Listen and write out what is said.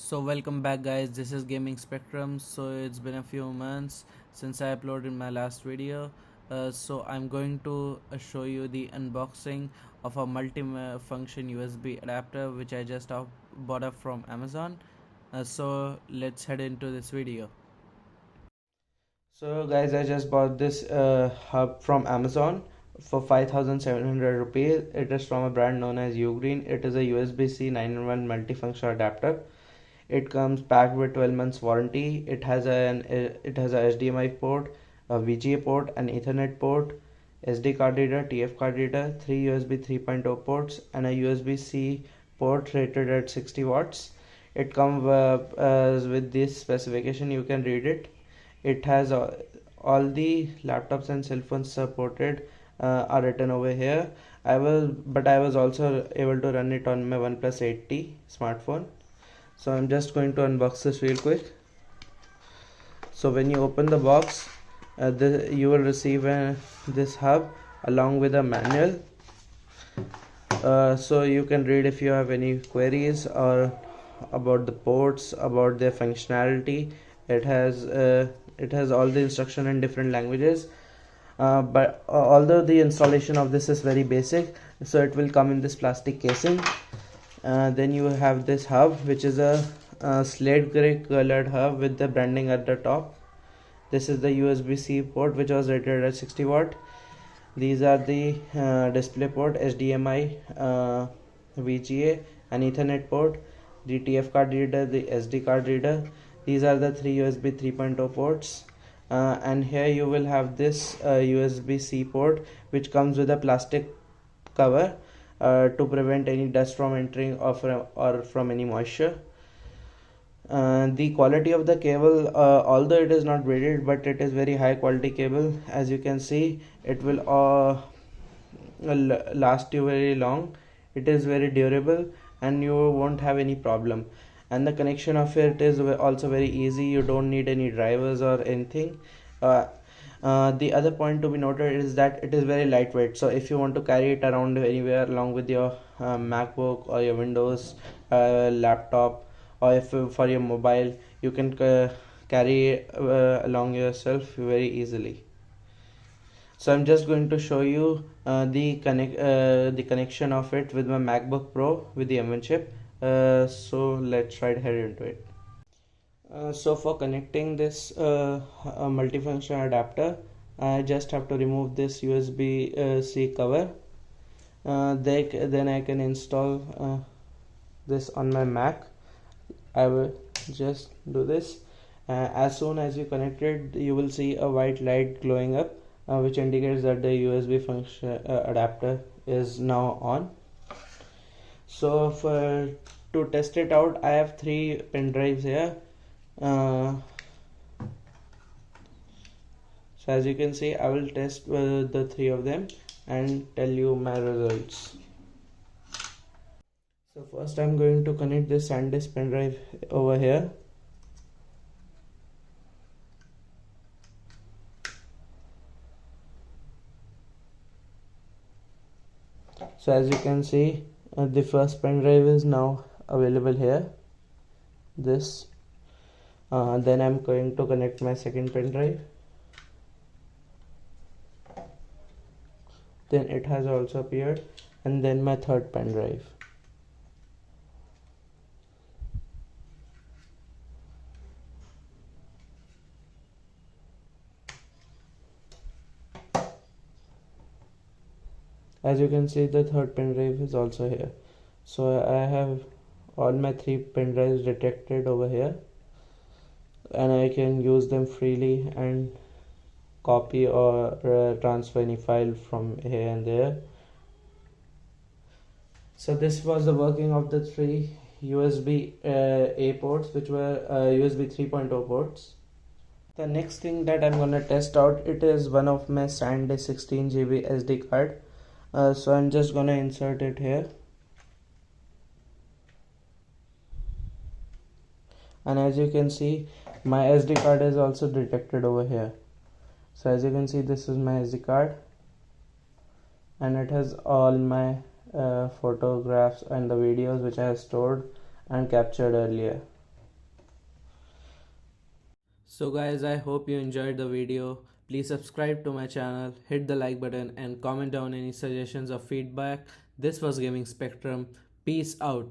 So welcome back guys, this is Gaming Spectrum. So it's been a few months since I uploaded my last video. So I'm going to show you the unboxing of a multi-function USB adapter which I just bought up from Amazon. So let's head into this video. So guys, I just bought this hub from Amazon for 5,700 rupees. It is from a brand known as Ugreen. It is a USB-C 9-in-1 multifunction adapter. It comes packed with 12 months warranty. It has a HDMI port, a VGA port, an Ethernet port, SD card reader, TF card reader, 3 USB 3.0 ports, and a USB-C port rated at 60 watts. It comes with this specification. You can read it. It has all the laptops and cell phones supported are written over here. I was also able to run it on my OnePlus 8T smartphone. So I'm just going to unbox this real quick. So when you open the box, you will receive this hub along with a manual. So you can read if you have any queries or about the ports, about their functionality. It has all the instruction in different languages. But although the installation of this is very basic, so it will come in this plastic casing. Then you have this hub, which is a slate gray colored hub with the branding at the top. This is the USB-C port, which was rated at 60 watt. These are the display port, HDMI, VGA, and Ethernet port, the TF card reader, the SD card reader. These are the 3 USB 3.0 ports. And here you will have this USB-C port, which comes with a plastic cover to prevent any dust from entering or from any moisture. The quality of the cable, although it is not braided, but it is very high quality cable. As you can see, it will last you very long. It is very durable and you won't have any problem. And the connection of it is also very easy. You don't need any drivers or anything. The other point to be noted is that it is very lightweight. So if you want to carry it around anywhere along with your MacBook or your Windows laptop, or if for your mobile, you can carry it along yourself very easily. So I'm just going to show you the connection of it with my MacBook Pro with the M1 chip. So let's right head into it. So for connecting this multifunction adapter, I just have to remove this USB-C cover. Then I can install this on my Mac. I will just do this. As soon as you connect it, you will see a white light glowing up, which indicates that the USB function adapter is now on. So to test it out, I have 3 pen drives here. So as you can see, I will test the 3 of them and tell you my results. So first I'm going to connect this SanDisk pen drive over here. So as you can see, the first pen drive is now available here. This then I'm going to connect my second pen drive. Then it has also appeared, and then my third pen drive. As you can see, the third pen drive is also here. So I have all my 3 pen drives detected over here, and I can use them freely and copy or transfer any file from here and there. So this was the working of the 3 USB A ports, which were USB 3.0 ports. The next thing that I'm gonna test out, it is one of my SanDisk 16 GB SD card. So I'm just gonna insert it here, and as you can see, my SD card is also detected over here. So as you can see, this is my SD card, and it has all my photographs and the videos which I have stored and captured earlier. So guys, I hope you enjoyed the video. Please subscribe to my channel, hit the like button and comment down any suggestions or feedback. This was Gaming Spectrum. Peace out.